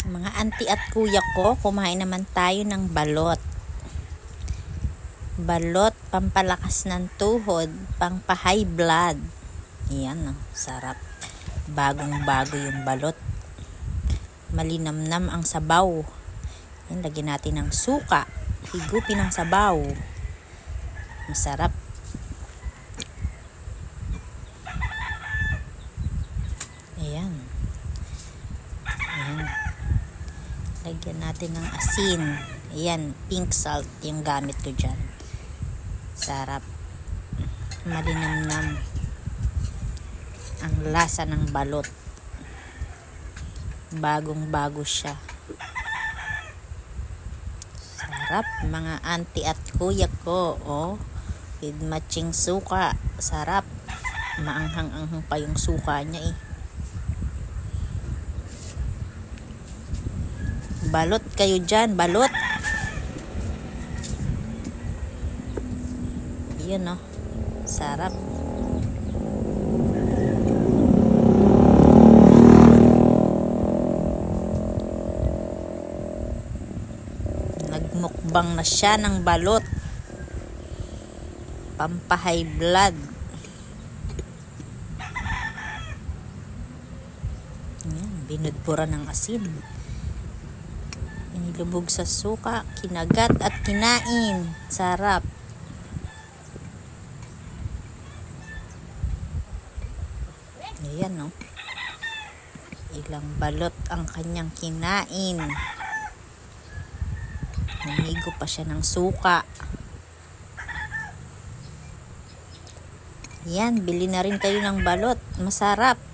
Mga auntie at kuya ko, kumain naman tayo ng balot. Balot, pampalakas ng tuhod, pampa-high blood. Yan, sarap. Bagong-bago yung balot. Malinamnam ang sabaw. Yan, lagyan natin ng suka. Higupin ng sabaw. Masarap. Ayan. Ayan. Lagyan natin ng asin. Ayan, pink salt yung gamit ko dyan. Sarap. Malinamnam ang lasa ng balot. Bagong-bago siya. Sarap, mga auntie at kuya ko. Oh, with matching suka. Sarap. Maanghang-anghang pa yung suka niya eh. Balot kayo dyan, balot. Yun oh, sarap. Nagmukbang na siya ng balot. Pampa-high blood. Yan, binudbura ng asin. Inilubog sa suka, kinagat at kinain. Sarap. Ayan no. Ilang balot ang kanyang kinain. Humigo pa siya ng suka. Yan, bili na rin kayo ng balot. Masarap.